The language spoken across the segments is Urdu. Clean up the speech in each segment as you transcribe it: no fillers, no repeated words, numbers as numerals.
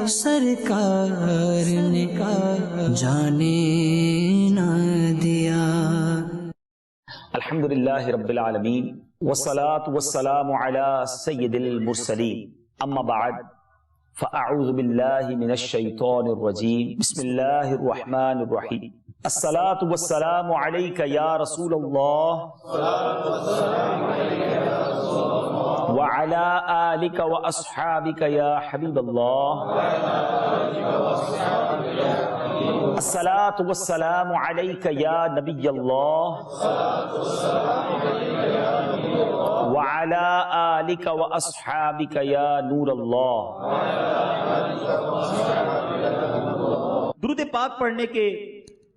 سرکار نے جانے نہ دیا۔ الحمدللہ رب العالمین والصلاة والسلام علی سید المرسلین، اما بعد فاعوذ باللہ من الشیطان الرجیم، بسم اللہ الرحمن الرحیم۔ الصلاة والسلام علیک یا رسول اللہ وعلی آلک واصحابک یا حبیب اللہ۔ الصلاة والسلام علیک یا نبی اللہ وعلی آلک واصحابک یا نور اللہ۔ درود پاک پڑھنے کے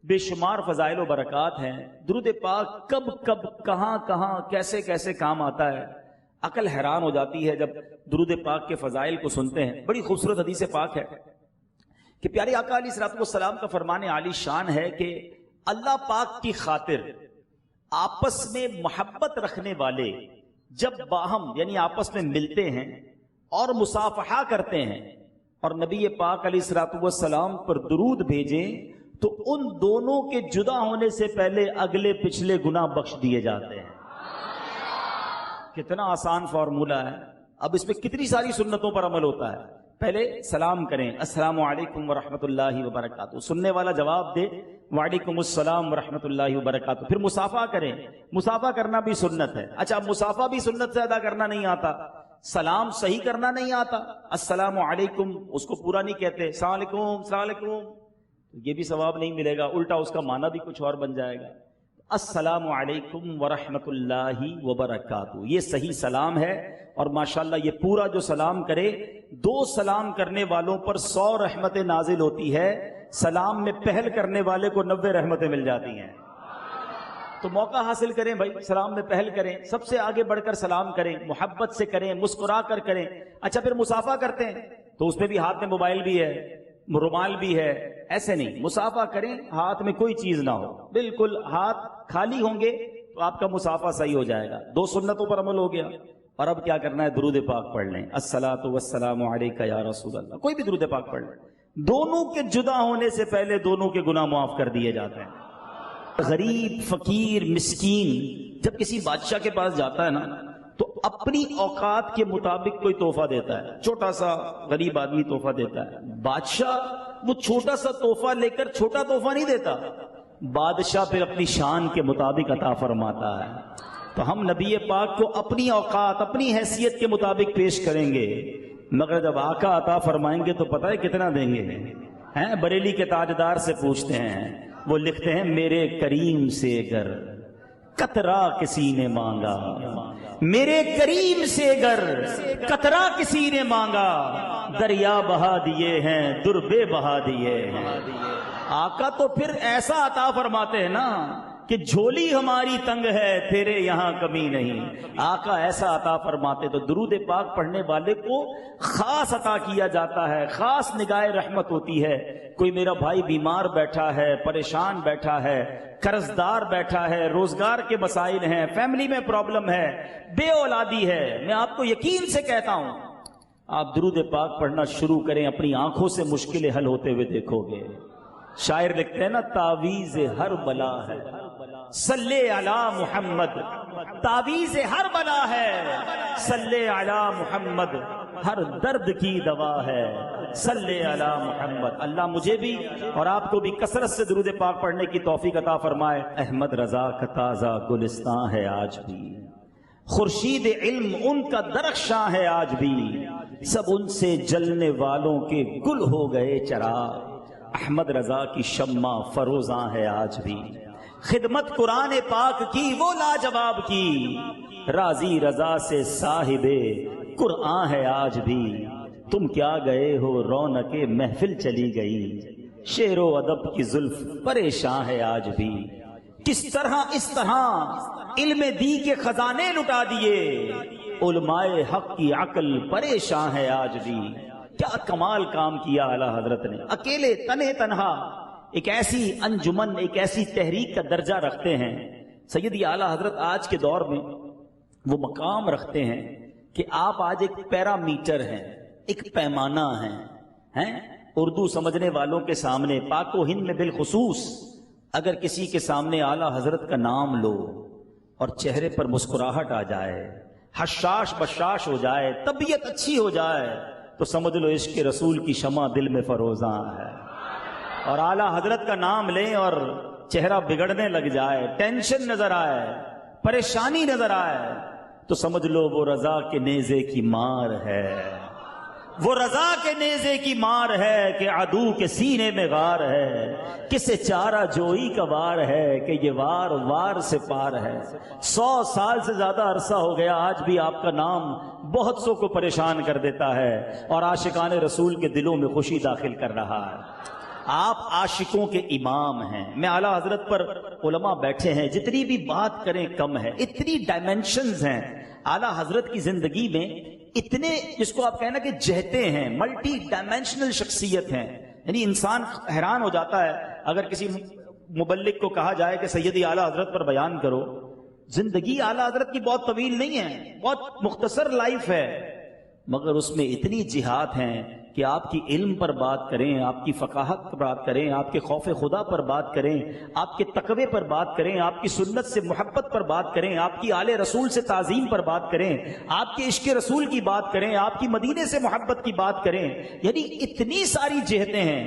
بے شمار فضائل و برکات ہیں۔ درود پاک کب کب کہاں کہاں کیسے کیسے کام آتا ہے، عقل حیران ہو جاتی ہے جب درود پاک کے فضائل کو سنتے ہیں۔ بڑی خوبصورت حدیث پاک ہے کہ پیارے آقا علیہ الصلوۃ والسلام کا فرمان عالی شان ہے کہ اللہ پاک کی خاطر آپس میں محبت رکھنے والے جب باہم یعنی آپس میں ملتے ہیں اور مصافحہ کرتے ہیں اور نبی پاک علیہ الصلوۃ والسلام پر درود بھیجیں تو ان دونوں کے جدا ہونے سے پہلے اگلے پچھلے گناہ بخش دیے جاتے ہیں۔ کتنا آسان فارمولہ ہے۔ اب اس میں کتنی ساری سنتوں پر عمل ہوتا ہے۔ پہلے سلام کریں، السلام علیکم ورحمۃ اللہ وبرکاتہ، سننے والا جواب دے وعلیکم السلام ورحمۃ اللہ وبرکاتہ۔ پھر مصافحہ کریں، مصافحہ کرنا بھی سنت ہے۔ اچھا اب مصافحہ بھی سنت سے ادا کرنا نہیں آتا، سلام صحیح کرنا نہیں آتا، السلام علیکم اس کو پورا نہیں کہتے، السلام علیکم السلام علیکم، یہ بھی ثواب نہیں ملے گا، الٹا اس کا معنی بھی کچھ اور بن جائے گا۔ السلام علیکم ورحمۃ اللہ وبرکاتہ یہ صحیح سلام ہے، اور ماشاءاللہ یہ پورا جو سلام کرے، دو سلام کرنے والوں پر 100 رحمتیں نازل ہوتی ہے، سلام میں پہل کرنے والے کو 90 رحمتیں مل جاتی ہیں۔ تو موقع حاصل کریں بھائی، سلام میں پہل کریں، سب سے آگے بڑھ کر سلام کریں، محبت سے کریں، مسکرا کر کریں۔ اچھا پھر مصافحہ کرتے ہیں تو اس میں بھی ہاتھ میں موبائل بھی ہے، رومال بھی ہے، ایسے نہیں، مصافحہ کریں ہاتھ میں کوئی چیز نہ ہو، بالکل ہاتھ خالی ہوں گے تو آپ کا مصافحہ صحیح ہو جائے گا۔ دو سنتوں پر عمل ہو گیا، اور اب کیا کرنا ہے؟ درود پاک پڑھ لیں، الصلاۃ والسلام علیک یا رسول اللہ، کوئی بھی درود پاک پڑھ لیں۔ دونوں کے جدا ہونے سے پہلے دونوں کے گناہ معاف کر دیے جاتے ہیں۔ غریب، فقیر، مسکین جب کسی بادشاہ کے پاس جاتا ہے نا تو اپنی اوقات کے مطابق کوئی تحفہ دیتا ہے، چھوٹا سا غریب آدمی تحفہ دیتا ہے، بادشاہ وہ چھوٹا سا تحفہ لے کر چھوٹا تحفہ نہیں دیتا، بادشاہ پھر اپنی شان کے مطابق عطا فرماتا ہے۔ تو ہم نبی پاک کو اپنی اوقات اپنی حیثیت کے مطابق پیش کریں گے، مگر جب آقا عطا فرمائیں گے تو پتہ ہے کتنا دیں گے؟ ہیں بریلی کے تاجدار سے پوچھتے ہیں، وہ لکھتے ہیں میرے کریم سے گر قطرہ کسی نے مانگا، میرے کریم سے گر قطرہ کسی نے مانگا، دریا بہا دیے ہیں دربے بہا دیے ہیں۔ آقا تو پھر ایسا عطا فرماتے ہیں نا کہ جھولی ہماری تنگ ہے تیرے یہاں کمی نہیں، آقا ایسا عطا فرماتے۔ تو درود پاک پڑھنے والے کو خاص عطا کیا جاتا ہے، خاص نگاہ رحمت ہوتی ہے۔ کوئی میرا بھائی بیمار بیٹھا ہے، پریشان بیٹھا ہے، قرضدار بیٹھا ہے، روزگار کے مسائل ہیں، فیملی میں پرابلم ہے، بے اولادی ہے، میں آپ کو یقین سے کہتا ہوں آپ درود پاک پڑھنا شروع کریں، اپنی آنکھوں سے مشکلیں حل ہوتے ہوئے دیکھو گے۔ شاعر لکھتے ہیں نا تعویذ ہر بلا ہے صلی علی محمد، تعویذ ہر بلا ہے صلی علی محمد، ہر درد کی دوا ہے صلی علی محمد۔ اللہ مجھے بھی اور آپ کو بھی کثرت سے درود پاک پڑھنے کی توفیق عطا فرمائے۔ احمد رضا کا تازہ گلستان ہے آج بھی، خورشید علم ان کا درخشاں ہے آج بھی، سب ان سے جلنے والوں کے گل ہو گئے چراغ، احمد رضا کی شمع فروزاں ہے آج بھی، خدمت قرآن پاک کی وہ لاجواب کی، راضی رضا سے صاحب قرآن ہے آج بھی، تم کیا گئے ہو رونق محفل چلی گئی، شعر و ادب کی زلف پریشان ہے آج بھی، کس طرح اس طرح علم دی کے خزانے لٹا دیے، علماء حق کی عقل پریشان ہے آج بھی۔ کیا کمال کام کیا اعلیٰ حضرت نے، اکیلے تنہے تنہا ایک ایسی انجمن، ایک ایسی تحریک کا درجہ رکھتے ہیں۔ سیدی اعلیٰ حضرت آج کے دور میں وہ مقام رکھتے ہیں کہ آپ آج ایک پیرامیٹر ہیں، ایک پیمانہ ہیں، ہیں اردو سمجھنے والوں کے سامنے، پاک و ہند میں بالخصوص اگر کسی کے سامنے اعلیٰ حضرت کا نام لو اور چہرے پر مسکراہٹ آ جائے، حشاش بشاش ہو جائے، طبیعت اچھی ہو جائے، تو سمجھ لو عشق رسول کی شمع دل میں فروزاں ہے۔ اور اعلیٰ حضرت کا نام لیں اور چہرہ بگڑنے لگ جائے، ٹینشن نظر آئے، پریشانی نظر آئے، تو سمجھ لو وہ رضا کے نیزے کی مار ہے، وہ رضا کے نیزے کی مار ہے کہ عدو کے سینے میں غار ہے، کسے چارہ جوئی کا وار ہے کہ یہ وار وار سے پار ہے۔ 100 سال سے زیادہ عرصہ ہو گیا، آج بھی آپ کا نام بہت سو کو پریشان کر دیتا ہے اور عاشقان رسول کے دلوں میں خوشی داخل کر رہا ہے۔ آپ عاشقوں کے امام ہیں۔ میں اعلیٰ حضرت پر علماء بیٹھے ہیں، جتنی بھی بات کریں کم ہے، اتنی ڈائمینشنز ہیں اعلیٰ حضرت کی زندگی میں، اتنے جس کو آپ کہنا کہ جہتے ہیں، ملٹی ڈائمینشنل شخصیت ہیں، یعنی انسان حیران ہو جاتا ہے اگر کسی مبلغ کو کہا جائے کہ سیدی اعلیٰ حضرت پر بیان کرو۔ زندگی اعلیٰ حضرت کی بہت طویل نہیں ہے، بہت مختصر لائف ہے، مگر اس میں اتنی جہات ہیں کہ آپ کی علم پر بات کریں، آپ کی فقاہت پر بات کریں، آپ کے خوف خدا پر بات کریں، آپ کے تقوی پر بات کریں، آپ کی سنت سے محبت پر بات کریں، آپ کی آل رسول سے تعظیم پر بات کریں، آپ کے عشق رسول کی بات کریں، آپ کی مدینے سے محبت کی بات کریں، یعنی اتنی ساری جہتیں ہیں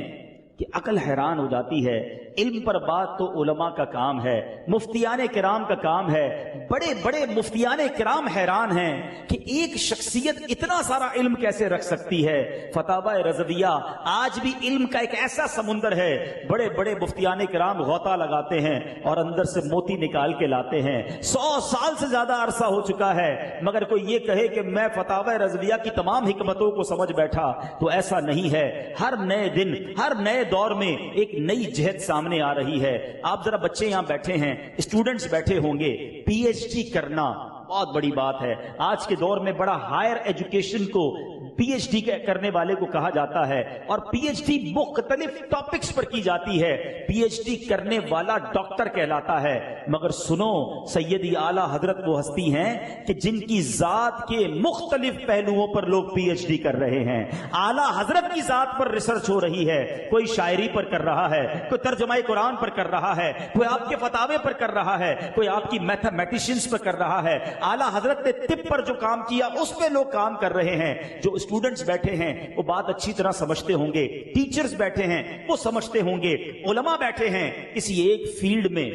کہ عقل حیران ہو جاتی ہے۔ علم پر بات تو علماء کا کام ہے، مفتیان کرام کا کام ہے، بڑے بڑے مفتیان کرام حیران ہیں کہ ایک شخصیت اتنا سارا علم کیسے رکھ سکتی ہے۔ فتاوی رضویہ آج بھی علم کا ایک ایسا سمندر ہے، بڑے بڑے مفتیان کرام غوطہ لگاتے ہیں اور اندر سے موتی نکال کے لاتے ہیں۔ 100 سال سے زیادہ عرصہ ہو چکا ہے، مگر کوئی یہ کہے کہ میں فتاوی رضویہ کی تمام حکمتوں کو سمجھ بیٹھا، تو ایسا نہیں ہے۔ ہر نئے دن، ہر نئے دور میں ایک نئی جہت سامنے آ رہی ہے۔ آپ ذرا بچے یہاں بیٹھے ہیں، اسٹوڈنٹس بیٹھے ہوں گے، پی ایچ ڈی کرنا بہت بڑی بات ہے۔ آج کے دور میں بڑا ہائر ایجوکیشن کو پی ایچ ڈی کرنے والے کو کہا جاتا ہے، اور پی ایچ ڈی مختلف ٹاپکس پر کی جاتی ہے۔ پی ایچ ڈی کرنے والا ڈاکٹر کہلاتا ہے۔ مگر سنو، سیدی اعلیٰ حضرت وہ ہستی ہیں کہ جن کی ذات کے مختلف پہلوؤں پر لوگ پی ایچ ڈی کر رہے ہیں۔ اعلیٰ حضرت کی ذات پر ریسرچ ہو رہی ہے، کوئی شاعری پر کر رہا ہے، کوئی ترجمہ قرآن پر کر رہا ہے، کوئی آپ کے فتاوے پر کر رہا ہے، کوئی آپ کی میتھمیٹیشینز پر کر رہا ہے۔ اعلیٰ حضرت نے طب پر جو کام کیا اس پہ لوگ کام کر رہے ہیں۔ جو اسٹوڈنٹس بیٹھے ہیں وہ بات اچھی طرح سمجھتے ہوں گے، ٹیچرز بیٹھے ہیں وہ سمجھتے ہوں گے، علماء بیٹھے ہیں۔ کسی ایک فیلڈ میں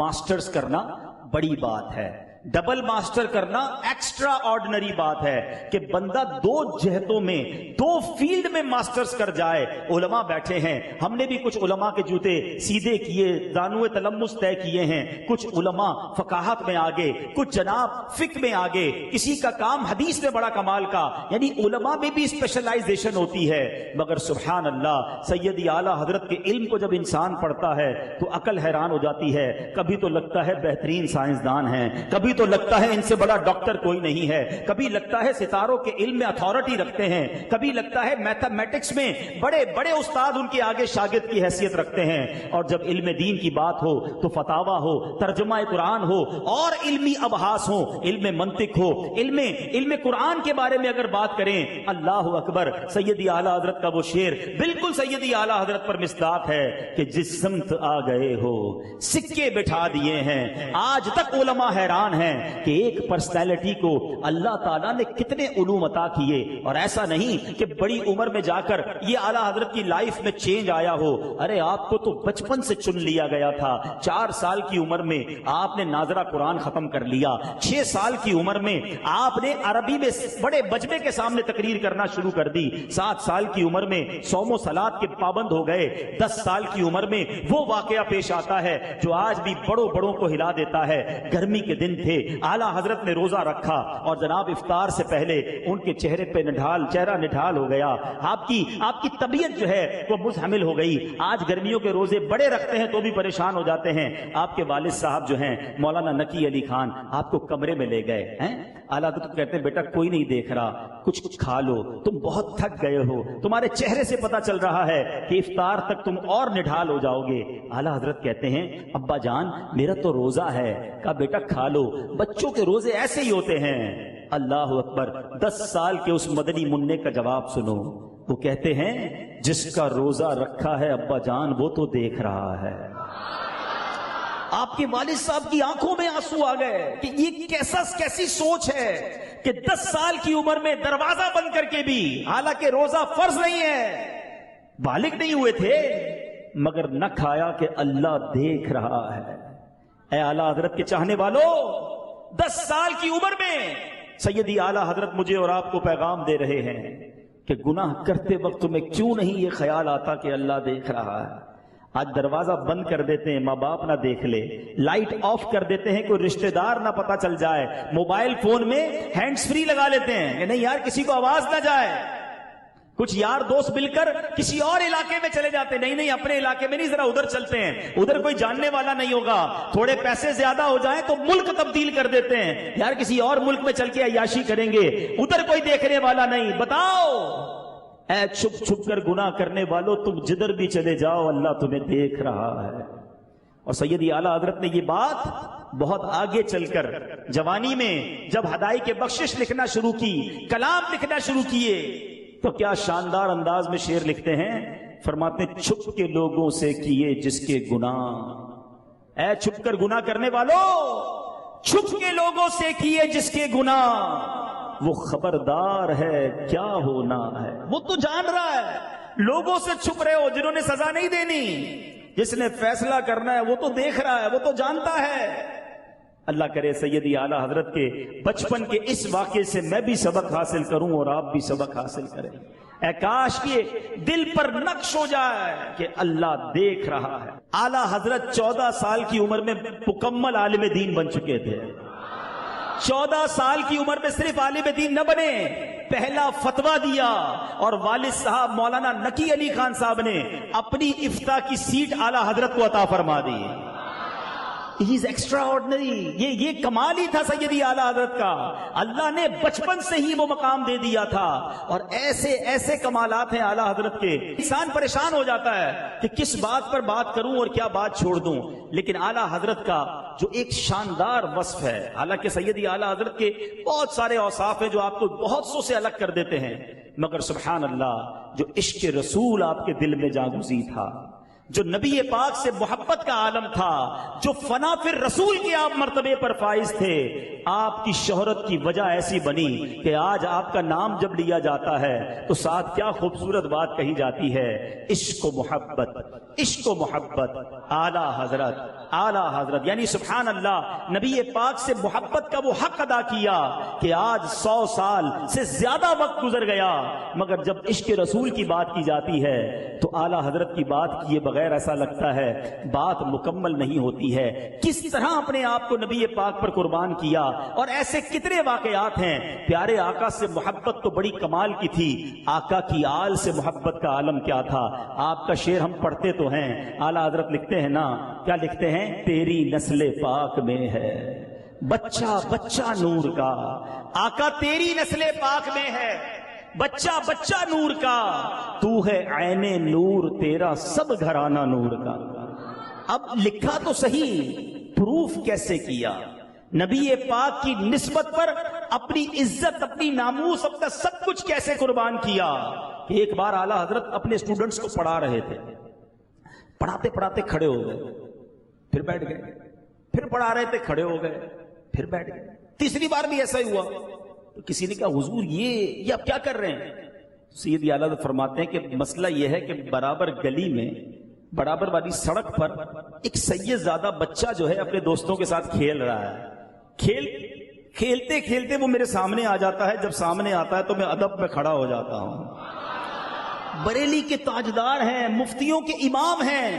ماسٹرز کرنا بڑی بات ہے، ڈبل ماسٹر کرنا ایکسٹرا آرڈنری بات ہے کہ بندہ 2 جہتوں میں 2 فیلڈ میں ماسٹرز کر جائے۔ علماء بیٹھے ہیں، ہم نے بھی کچھ علماء کے جوتے سیدھے کیے، دانوے تلمس طے کیے ہیں، کچھ علماء فقاہت میں آگے، کچھ جناب فقہ میں آگے، کسی کا کام حدیث میں بڑا کمال کا، یعنی علماء میں بھی اسپیشلائزیشن ہوتی ہے۔ مگر سبحان اللہ، سیدی اعلیٰ حضرت کے علم کو جب انسان پڑھتا ہے تو عقل حیران ہو جاتی ہے۔ کبھی تو لگتا ہے بہترین سائنسدان ہیں، کبھی تو لگتا ہے ان سے بڑا ڈاکٹر کوئی نہیں ہے، کبھی لگتا ہے ستاروں کے علم میں اتھارٹی رکھتے ہیں، کبھی لگتا ہے میتھمیٹکس میں بڑے بڑے استاد ان کے آگے شاگرد کی حیثیت رکھتے ہیں۔ اور جب علم دین کی بات ہو تو فتاوا ہو، ترجمہ قرآن ہو، اور علمی ابحاث ہو، علم منطق ہو، علم قرآن کے بارے میں اگر بات کریں، اللہ اکبر، سیدی اعلیٰ حضرت کا وہ شعر بالکل سیدی اعلیٰ حضرت پر مصداق ہے کہ جس سمت آ گئے ہو سکے بٹھا دیے ہیں۔ آج تک علماء حیران ہیں کہ ایک پرسنالٹی کو اللہ تعالیٰ نے کتنے علوم عطا کیے، اور ایسا نہیں کہ بڑی عمر میں جا کر یہ اعلیٰ حضرت کی لائف میں چینج آیا ہو۔ ارے آپ کو تو بچپن سے چن لیا گیا تھا۔ 4 سال کی عمر میں آپ نے ناظرہ قرآن ختم کر لیا، 6 سال کی عمر میں آپ نے عربی میں بڑے بجمے کے سامنے تقریر کرنا شروع کر دی، 7 سال کی عمر میں صوم و صلات کے پابند ہو گئے، 10 سال کی عمر میں وہ واقعہ پیش آتا ہے جو آج بھی بڑوں کو ہلا دیتا ہے۔ گرمی کے دن تھے، اعلیٰ حضرت نے روزہ رکھا اور جناب افطار سے پہلے ان کے چہرے پہ چہرہ نڈھال ہو گیا، آپ کی طبیعت جو ہے وہ مزحمل ہو گئی۔ آج گرمیوں کے روزے بڑے رکھتے ہیں تو بھی پریشان ہو جاتے ہیں۔ آپ کے والد صاحب جو ہیں مولانا نقی علی خان آپ کو کمرے میں لے گئے ہیں، اعلیٰ حضرت کہتے ہیں بیٹا کوئی نہیں دیکھ رہا، کچھ کھا لو، تم بہت تھک گئے ہو، تمہارے چہرے سے پتا چل رہا ہے کہ افطار تک تم اور نڈھال ہو جاؤ گے۔ اعلیٰ حضرت کہتے ہیں ابا جان میرا تو روزہ ہے۔ کہا بیٹا کھا لو، بچوں کے روزے ایسے ہی ہوتے ہیں۔ اللہ اکبر، 10 سال کے اس مدنی منع کا جواب سنو، وہ کہتے ہیں جس کا روزہ رکھا ہے ابا جان وہ تو دیکھ رہا ہے. آپ کے والد صاحب کی آنکھوں میں آنسو آ گئے کہ یہ کیسی سوچ ہے کہ 10 سال کی عمر میں دروازہ بند کر کے بھی، حالانکہ روزہ فرض نہیں ہے، بالغ نہیں ہوئے تھے، مگر نہ کھایا کہ اللہ دیکھ رہا ہے. اے اعلیٰ حضرت کے چاہنے والوں، 10 سال کی عمر میں سیدی اعلیٰ حضرت مجھے اور آپ کو پیغام دے رہے ہیں کہ گناہ کرتے وقت تمہیں کیوں نہیں یہ خیال آتا کہ اللہ دیکھ رہا ہے. آج دروازہ بند کر دیتے ہیں، ماں باپ نہ دیکھ لے، لائٹ آف کر دیتے ہیں کوئی رشتہ دار نہ پتا چل جائے، موبائل فون میں ہینڈز فری لگا لیتے ہیں کہ نہیں یار کسی کو آواز نہ جائے. کچھ یار دوست مل کر کسی اور علاقے میں چلے جاتے، نہیں اپنے علاقے میں نہیں، ذرا ادھر چلتے ہیں، ادھر کوئی جاننے والا نہیں ہوگا، تھوڑے پیسے زیادہ ہو جائیں تو ملک تبدیل کر دیتے ہیں، یار کسی اور ملک میں چل کے عیاشی کریں گے، ادھر کوئی دیکھنے والا نہیں. بتاؤ اے چھپ چھپ کر گناہ کرنے والوں، تم جدھر بھی چلے جاؤ اللہ تمہیں دیکھ رہا ہے. اور سیدی اعلیٰ حضرت نے یہ بات بہت آگے چل کر جوانی میں جب ہدایت کے بخشش لکھنا شروع کی، کلام لکھنا شروع کیے، تو کیا شاندار انداز میں شعر لکھتے ہیں. فرماتے ہیں چھپ کے لوگوں سے کیے جس کے گناہ، اے چھپ کر گناہ کرنے والوں، چھپ کے لوگوں سے کیے جس کے گناہ، وہ خبردار ہے کیا ہونا ہے. وہ تو جان رہا ہے، لوگوں سے چھپ رہے ہو جنہوں نے سزا نہیں دینی، جس نے فیصلہ کرنا ہے وہ تو دیکھ رہا ہے، وہ تو جانتا ہے. اللہ کرے سیدی اعلیٰ حضرت کے بچپن کے اس واقعے سے میں بھی سبق حاصل کروں اور آپ بھی سبق حاصل کریں. اے کاش یہ دل پر نقش ہو جائے کہ اللہ دیکھ رہا ہے. اعلیٰ حضرت 14 سال کی عمر میں مکمل عالم دین بن چکے تھے. 14 سال کی عمر میں صرف عالم دین نہ بنے، پہلا فتویٰ دیا، اور والد صاحب مولانا نقی علی خان صاحب نے اپنی افتاء کی سیٹ اعلیٰ حضرت کو عطا فرما دی. He is extraordinary. یہ کمال ہی تھا سیدی اعلیٰ حضرت کا. اللہ نے بچپن سے ہی وہ مقام دے دیا تھا. اور ایسے کمالات ہیں اعلیٰ حضرت کے، انسان پریشان ہو جاتا ہے کہ کس بات پر بات کروں اور کیا بات چھوڑ دوں. لیکن اعلیٰ حضرت کا جو ایک شاندار وصف ہے، حالانکہ سیدی اعلیٰ حضرت کے بہت سارے اوصاف ہیں جو آپ کو بہت سو سے الگ کر دیتے ہیں، مگر سبحان اللہ جو عشق رسول آپ کے دل میں جاگزی تھا، جو نبی پاک سے محبت کا عالم تھا، جو فنا فی رسول کے آپ مرتبے پر فائز تھے، آپ کی شہرت کی وجہ ایسی بنی کہ آج آپ کا نام جب لیا جاتا ہے تو ساتھ کیا خوبصورت بات کہی جاتی ہے، عشق و محبت، عشق و محبت اعلیٰ حضرت، اعلیٰ حضرت. یعنی سبحان اللہ نبی پاک سے محبت کا وہ حق ادا کیا کہ آج 100 سال سے زیادہ وقت گزر گیا، مگر جب عشق رسول کی بات کی جاتی ہے تو اعلیٰ حضرت کی بات کیے بغیر ایسا لگتا ہے بات مکمل نہیں ہوتی ہے. کس طرح اپنے آپ کو نبی پاک پر قربان کیا، اور ایسے کتنے واقعات ہیں. پیارے آقا سے محبت تو بڑی کمال کی تھی، آقا کی آل سے محبت کا عالم کیا تھا. آپ کا شعر ہم پڑھتے تو ہیں، اعلیٰ حضرت لکھتے ہیں نا، کیا لکھتے ہیں، تیری نسل پاک میں ہے بچہ بچہ نور کا. آقا تیری نسل پاک میں ہے بچہ بچہ نور کا، تو ہے عین نور تیرا سب گھرانہ نور کا. اب لکھا تو صحیح، پروف کیسے کیا؟ نبی پاک کی نسبت پر اپنی عزت، اپنی ناموس، اپنا سب کچھ کیسے قربان کیا کہ ایک بار اعلیٰ حضرت اپنے اسٹوڈنٹس کو پڑھا رہے تھے، پڑھاتے پڑھاتے کھڑے ہو گئے، پھر بیٹھ گئے، پھر پڑھا رہے تھے، کھڑے ہو گئے، پھر بیٹھ گئے. تیسری بار بھی ایسا ہی ہوا تو کسی نے کہا حضور یہ آپ کیا کر رہے ہیں؟ سیدی اعلیٰ حضرت فرماتے ہیں کہ مسئلہ یہ ہے کہ برابر گلی میں، برابر والی سڑک پر ایک سید زادہ بچہ جو ہے اپنے دوستوں کے ساتھ کھیل رہا ہے. کھیلتے کھیلتے وہ میرے سامنے آ جاتا ہے، جب سامنے آتا ہے تو میں ادب میں کھڑا ہو جاتا ہوں. بریلی کے تاجدار ہیں، مفتیوں کے امام ہیں،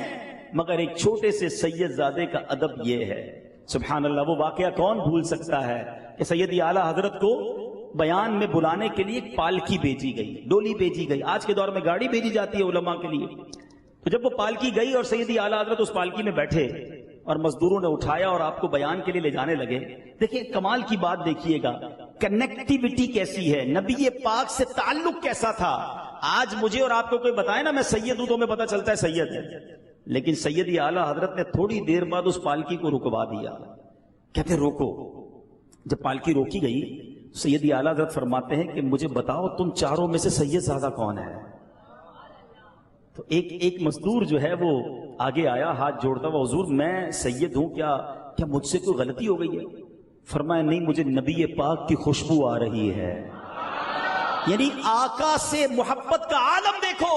مگر ایک چھوٹے سے سید زادے کا ادب یہ ہے. سبحان اللہ. وہ واقعہ کون بھول سکتا ہے کہ سیدی اعلیٰ حضرت کو بیان میں بلانے کے لیے ایک پالکی بھیجی گئی، ڈولی بھیجی گئی. آج کے دور میں گاڑی بھیجی جاتی ہے علماء کے لیے. تو جب وہ پالکی گئی اور سیدی اعلیٰ حضرت اس پالکی میں بیٹھے اور مزدوروں نے اٹھایا اور آپ کو بیان کے لیے لے جانے لگے، دیکھیں کمال کی بات دیکھیے گا، کنیکٹیوٹی کیسی ہے، نبی پاک سے تعلق کیسا تھا. آج مجھے اور آپ کو کوئی بتائے نا میں سید ہوں تو میں پتہ چلتا ہے سید ہے، لیکن سیدی اعلیٰ حضرت نے تھوڑی دیر بعد اس پالکی کو رکوا دیا. کہتے روکو. جب پالکی روکی گئی سیدی اعلیٰ حضرت فرماتے ہیں کہ مجھے بتاؤ تم چاروں میں سے سید زادہ کون ہے؟ تو ایک مزدور جو ہے وہ آگے آیا ہاتھ جوڑتا ہوا، حضور میں سید ہوں، کیا مجھ سے کوئی غلطی ہو گئی ہے؟ فرمایا نہیں، مجھے نبی پاک کی خوشبو آ رہی ہے۔ یعنی آقا سے محبت کا عالم دیکھو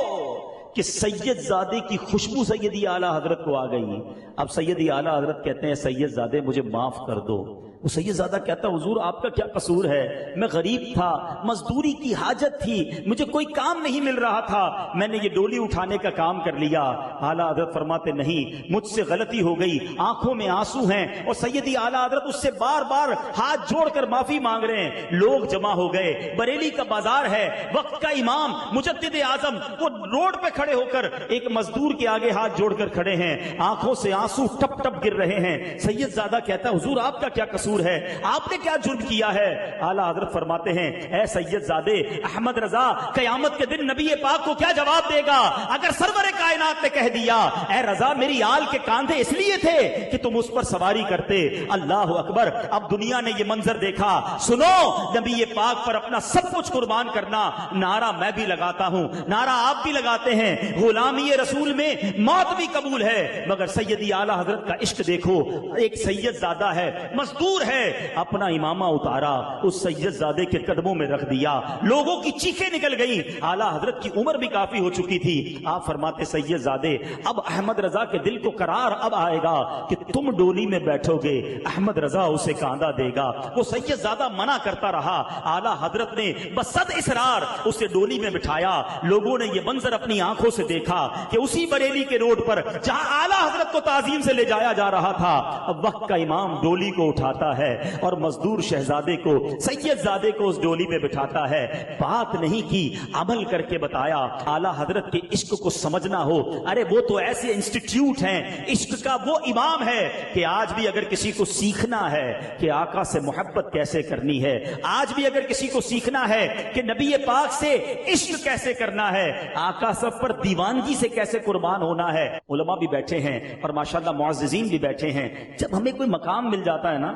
کہ سید زادے کی خوشبو سیدی اعلیٰ حضرت کو آ گئی۔ اب سیدی اعلیٰ حضرت کہتے ہیں سید زادے مجھے معاف کر دو۔ وہ سید زادہ کہتا حضور آپ کا کیا قصور ہے؟ میں غریب تھا، مزدوری کی حاجت تھی، مجھے کوئی کام نہیں مل رہا تھا، میں نے یہ ڈولی اٹھانے کا کام کر لیا۔ اعلیٰ حضرت فرماتے نہیں، مجھ سے غلطی ہو گئی، آنکھوں میں آنسو ہیں، اور سیدی اعلیٰ حضرت اس سے بار بار ہاتھ جوڑ کر معافی مانگ رہے ہیں۔ لوگ جمع ہو گئے، بریلی کا بازار ہے، وقت کا امام مجدد اعظم وہ روڈ پہ کھڑے ہو کر ایک مزدور کے آگے ہاتھ جوڑ کر کھڑے ہیں، آنکھوں سے آنسو ٹپ ٹپ گر رہے ہیں۔ سید زادہ کہتا ہے حضور آپ کا کیا قصور ہے؟ آپ نے کیا جرم کیا ہے؟ اعلیٰ حضرت فرماتے ہیں اے سید زادے، احمد رضا قیامت کے دن نبی پاک کو کیا جواب دے گا اگر سرور کائنات نے کہہ دیا اے رضا میری آل کے کاندھے اس لیے تھے کہ تم اس پر سواری کرتے۔ اللہ اکبر! اب دنیا نے یہ منظر دیکھا۔ سنو، نبی پاک پر اپنا سب کچھ قربان کرنا، نعرہ میں بھی لگاتا ہوں، نعرہ آپ بھی لگاتے ہیں، غلامی رسول میں موت بھی قبول ہے، مگر سیدی اعلیٰ حضرت کا عشق دیکھو۔ ایک سید زادہ ہے، مزدور ہے، اپنا امامہ اتارا، اس سید زادے کے قدموں میں رکھ دیا، لوگوں کی چیخیں نکل گئی۔ اعلیٰ حضرت کی عمر بھی کافی ہو چکی تھی۔ آپ فرماتے سید زادے اب احمد رضا کے دل کو قرار اب آئے گا کہ تم ڈولی میں بیٹھو گے، احمد رضا اسے کاندھا دے گا۔ وہ سید زادہ منع کرتا رہا، اعلیٰ حضرت نے بصد اصرار اسے ڈولی میں بٹھایا۔ لوگوں نے یہ منظر اپنی آنکھوں سے دیکھا کہ اسی بریلی کے روڈ پر جہاں اعلیٰ حضرت کو تعظیم سے لے جایا جا رہا تھا، اب وقت کا امام ڈولی کو اٹھاتا ہے اور مزدور شہزادے کو، سید زادے کو اس ڈولی میں بٹھاتا ہے۔ بات نہیں کی، عمل کر کے بتایا۔ اعلیٰ حضرت کے عشق کو سمجھنا ہو، ارے وہ تو ایسے انسٹیٹیوٹ ہیں، عشق کا وہ امام ہے کہ آج بھی اگر کسی کو سیکھنا ہے کہ آقا سے محبت کیسے کرنی ہے، آج بھی اگر کسی کو سیکھنا ہے کہ نبی پاک سے عشق کیسے کرنا ہے، آقا سب پر دیوانگی سے کیسے قربان ہونا ہے، علماء بھی بیٹھے ہیں اور ماشاءاللہ معززین بھی بیٹھے ہیں۔ جب ہمیں کوئی مقام مل جاتا ہے نا،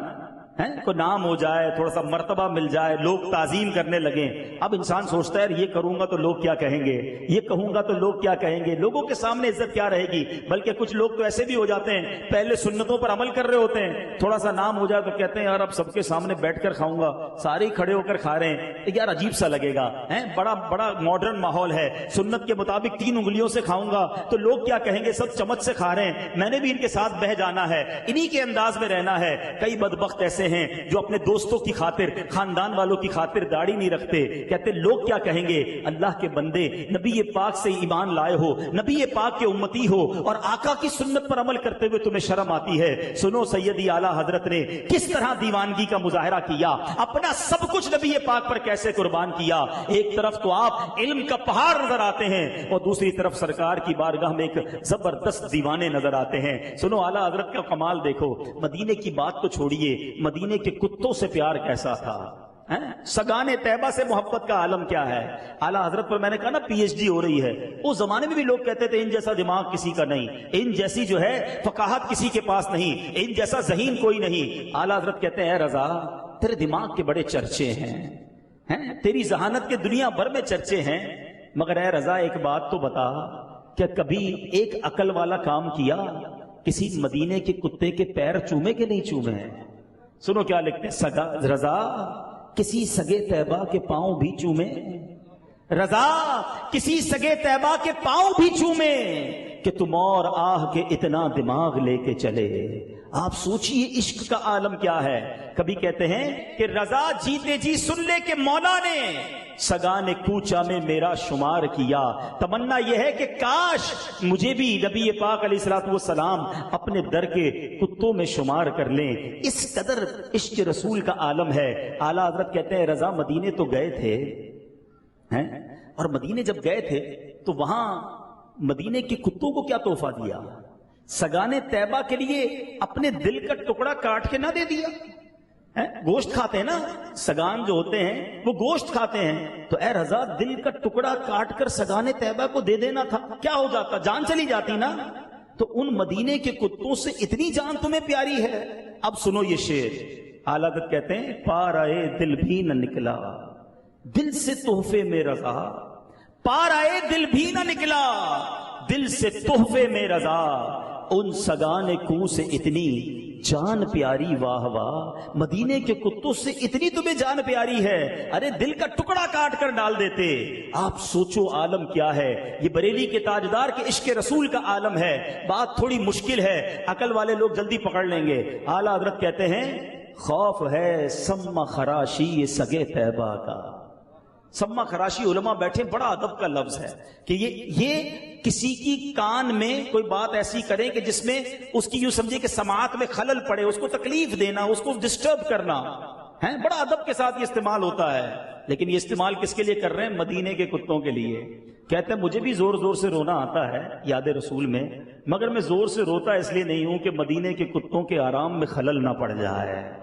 کوئی نام ہو جائے، تھوڑا سا مرتبہ مل جائے، لوگ تعظیم کرنے لگیں، اب انسان سوچتا ہے یہ کروں گا تو لوگ کیا کہیں گے، یہ کہوں گا تو لوگ کیا کہیں گے، لوگوں کے سامنے عزت کیا رہے گی۔ بلکہ کچھ لوگ تو ایسے بھی ہو جاتے ہیں، پہلے سنتوں پر عمل کر رہے ہوتے ہیں، تھوڑا سا نام ہو جائے تو کہتے ہیں یار اب سب کے سامنے بیٹھ کر کھاؤں گا، سارے کھڑے ہو کر کھا رہے ہیں، یار عجیب سا لگے گا، بڑا ماڈرن ماحول ہے، سنت کے مطابق 3 انگلیوں سے کھاؤں گا تو لوگ کیا کہیں گے، سب چمچ سے کھا رہے ہیں، میں نے بھی ان کے ساتھ بہ جانا ہے، انہی کے انداز میں رہنا ہے۔ کئی بدبخت ایسے ہیں جو اپنے دوستوں کی خاطر، خاندان والوں کی خاطر داڑھی نہیں رکھتے، کہتے لوگ کیا کہیں گے۔ اللہ کے بندے، نبی پاک سے ایمان لائے ہو، نبی پاک کے امتی ہو اور آقا کی سنت پر عمل کرتے ہوئے تمہیں شرم آتی ہے۔ سنو سیدی اعلیٰ حضرت نے کس طرح دیوانگی کا مظاہرہ کیا، اپنا سب کچھ نبی پاک پر کیسے قربان کیا۔ ایک طرف تو آپ علم کا پہاڑ نظر آتے ہیں اور دوسری طرف سرکار کی بارگاہ میں ایک زبردست دیوانے نظر آتے ہیں۔ سنو اعلیٰ حضرت کا کمال دیکھو، مدینے کی بات تو چھوڑیے، مدینے کے کتوں سے پیار کیسا تھا، سگان طیبہ سے محبت کا عالم کیا ہے۔ اعلیٰ حضرت پر میں نے کہا نا پی ایچ ڈی ہو رہی ہے، اس زمانے میں بھی لوگ کہتے تھے ان جیسا دماغ کسی کا نہیں، ان جیسی جو ہے فقاہت کسی کے پاس نہیں، ان جیسا ذہین کوئی نہیں۔ اعلیٰ حضرت کہتے ہیں اے رضا تیرے دماغ کے بڑے چرچے ہیں، تیری ذہانت کے دنیا بھر میں چرچے ہیں، مگر اے رضا ایک بات تو بتا، کیا کبھی ایک عقل والا کام کیا، کسی مدینے کے کتے کے پیر چومے کے نہیں چومے ہیں؟ سنو کیا لکھتے ہیں، سگا رضا کسی سگے طیبہ کے پاؤں بھی چومے، رضا کسی سگے طیبہ کے پاؤں بھی چومے، کہ تم اور آہ کے اتنا دماغ لے کے چلے۔ آپ سوچئے عشق کا عالم کیا ہے۔ کبھی کہتے ہیں کہ رضا جیتے جی سن لے کہ مولا نے سگانے کوچا میں میرا شمار کیا۔ تمنا یہ ہے کہ کاش مجھے بھی نبی پاک علیہ الصلوۃ والسلام اپنے در کے کتوں میں شمار کر لیں۔ اس قدر عشق رسول کا عالم ہے۔ اعلیٰ حضرت کہتے ہیں رضا مدینے تو گئے تھے، اور مدینے جب گئے تھے تو وہاں مدینے کے کتوں کو کیا تحفہ دیا؟ سگانے طیبہ کے لیے اپنے دل کا ٹکڑا کاٹ کے نہ دے دیا؟ گوشت کھاتے ہیں نا سگان جو ہوتے ہیں وہ گوشت کھاتے ہیں، تو اے رضا دل کا ٹکڑا کاٹ کر سگانے طیبہ کو دے دینا تھا، کیا ہو جاتا؟ جان چلی جاتی نا۔ تو ان مدینے کے کتوں سے اتنی جان تمہیں پیاری ہے۔ اب سنو یہ شعر، اعلیٰ حضرت کہتے ہیں پار آئے دل بھی نہ نکلا دل سے تحفے میں رضا، پار آئے دل بھی نہ نکلا دل سے تحفے میں رضا، ان سگانے کو سے اتنی جان پیاری واہ واہ، مدینے کے کتوں سے اتنی تمہیں جان پیاری ہے، ارے دل کا ٹکڑا کاٹ کر ڈال دیتے۔ آپ سوچو عالم کیا ہے، یہ بریلی کے تاجدار کے عشق رسول کا عالم ہے۔ بات تھوڑی مشکل ہے، عقل والے لوگ جلدی پکڑ لیں گے۔ اعلیٰ حضرت کہتے ہیں خوف ہے سما خراشی سگے طیبہ کا۔ سما خراشی علماء بیٹھے، بڑا ادب کا لفظ ہے کہ یہ کسی کی کان میں کوئی بات ایسی کریں کہ جس میں اس کی یوں سمجھے کہ سماعت میں خلل پڑے، اس کو تکلیف دینا، اس کو ڈسٹرب کرنا ہے، بڑا ادب کے ساتھ یہ استعمال ہوتا ہے۔ لیکن یہ استعمال کس کے لیے کر رہے ہیں؟ مدینے کے کتوں کے لیے۔ کہتے ہیں مجھے بھی زور زور سے رونا آتا ہے یاد رسول میں، مگر میں زور سے روتا اس لیے نہیں ہوں کہ مدینے کے کتوں کے آرام میں خلل نہ پڑ جائے۔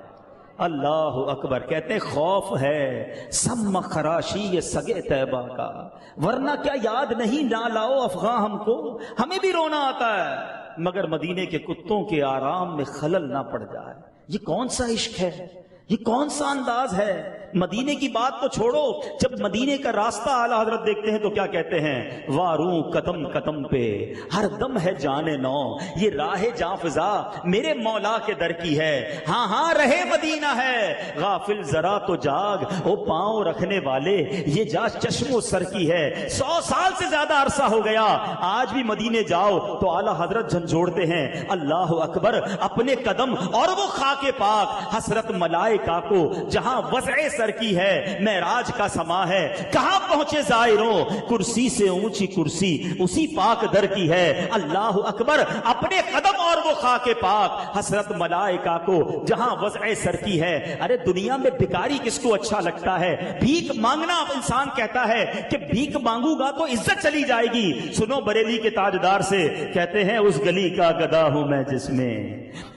اللہ اکبر۔ کہتے ہیں خوف ہے سم خراشی یہ سگے طیبہ کا، ورنہ کیا یاد نہیں نہ لاؤ افغاں ہم کو، ہمیں بھی رونا آتا ہے مگر مدینے کے کتوں کے آرام میں خلل نہ پڑ جائے۔ یہ کون سا عشق ہے، یہ کون سا انداز ہے؟ مدینے کی بات تو چھوڑو، جب مدینے کا راستہ اعلیٰ حضرت دیکھتے ہیں تو کیا کہتے ہیں؟ واروں قدم قدم پہ ہر دم ہے جان نو، یہ راہ جاں فضا میرے مولا کے در کی ہے۔ ہاں ہاں رہے مدینہ ہے، غافل ذرا تو جاگ، او پاؤں رکھنے والے یہ جا چشم و سر کی ہے۔ 100 سال سے زیادہ عرصہ ہو گیا، آج بھی مدینے جاؤ تو اعلیٰ حضرت جھنجھوڑتے ہیں اللہ اکبر اپنے قدم اور وہ خاک پاک، حسرت ملائکہ کو جہاں وضع سر کی ہے، معراج کا سما ہے، کہاں پہنچے زائروں، کرسی سے اونچی کرسی اسی پاک در کی ہے۔ اللہ اکبر اپنے قدم اور وہ خاک پاک، حسرت ملائکہ کو جہاں وضع سر کی ہے۔ ارے دنیا میں بھکاری کس کو اچھا لگتا ہے؟ بھیک مانگنا انسان کہتا ہے کہ بھیک مانگوں گا تو عزت چلی جائے گی۔ سنو بریلی کے تاجدار سے، کہتے ہیں اس گلی کا گدا ہوں میں جس میں،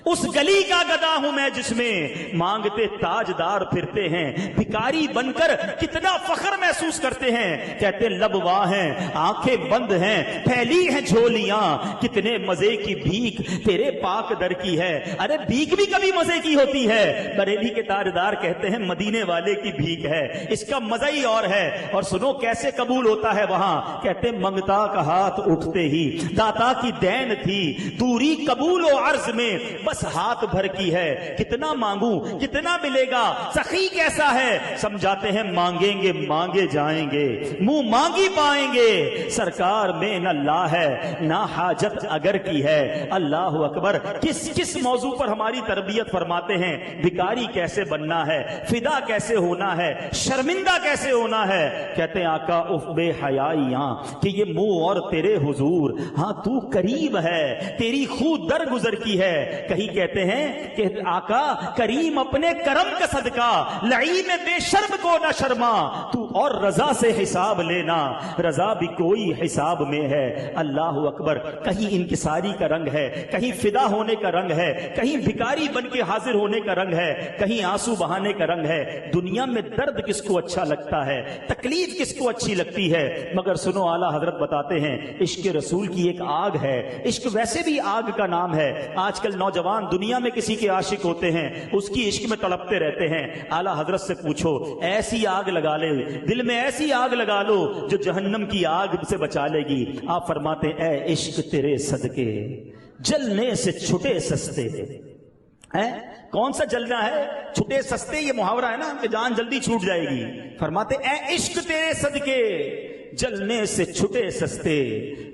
اس گلی کا گدا ہوں میں جس میں مانگتے تاجدار پھرتے ہیں، بھکاری بن کر کتنا فخر محسوس کرتے ہیں۔ کہتے لب واہ ہیں آنکھیں بند ہیں پھیلی ہیں جھولیاں، کتنے مزے کی بھیک تیرے پاک در کی ہے۔ ارے بھیک بھی کبھی مزے کی ہوتی ہے۔ بریلی کے تاجدار کہتے ہیں مدینے والے کی بھیک ہے، اس کا مزہ ہی اور ہے۔ اور سنو کیسے قبول ہوتا ہے وہاں، کہتے منگتا کا ہاتھ اٹھتے ہی داتا کی دین تھی، دوری قبول و عرض میں بس ہاتھ بھر کی ہے۔ کتنا مانگوں کتنا ملے گا، سخی کیسا ہے، سمجھاتے ہیں مانگیں گے مانگے جائیں گے، منہ مانگی پائیں گے، سرکار میں نہ لا ہے نہ حاجت اگر کی ہے۔ اللہ اکبر کس کس موضوع پر ہماری تربیت فرماتے ہیں، بھکاری کیسے بننا ہے، فدا کیسے ہونا ہے، شرمندہ کیسے ہونا ہے۔ کہتے ہیں آقا اف بے حیائیاں کہ یہ منہ اور تیرے حضور، ہاں تو قریب ہے تیری خود در گزر کی ہے۔ کہیں کہتے ہیں کہ آقا کریم اپنے کرم کا صدقہ لعین بے شرم کو نہ شرما، تو اور رضا سے حساب لینا، رضا بھی کوئی حساب میں ہے۔ اللہ اکبر کہیں انکساری کا رنگ ہے، کہیں فدا ہونے کا رنگ ہے، کہیں بھکاری بن کے حاضر ہونے کا رنگ ہے، کہیں آنسو بہانے کا رنگ ہے۔ دنیا میں درد کس کو اچھا لگتا ہے، تکلیف کس کو اچھی لگتی ہے؟ مگر سنو اعلیٰ حضرت بتاتے ہیں عشق رسول کی ایک آگ ہے۔ عشق ویسے بھی آگ کا نام ہے۔ آج کل نوجوان دنیا میں کسی کے عاشق ہوتے ہیں، اس کی عشق میں تڑپتے رہتے ہیں۔ اعلیٰ حضرت سے پوچھو ایسی آگ لگا لے، دل میں ایسی آگ لگا لو جو جہنم کی آگ سے بچا لے گی۔ آپ فرماتے ہیں اے عشق تیرے صدقے جلنے سے چھٹے سستے۔ کون سا جلنا ہے؟ چھٹے سستے، یہ محاورہ ہے نا کہ جان جلدی چھوٹ جائے گی۔ فرماتے اے عشق تیرے صدقے جلنے سے چھٹے سستے،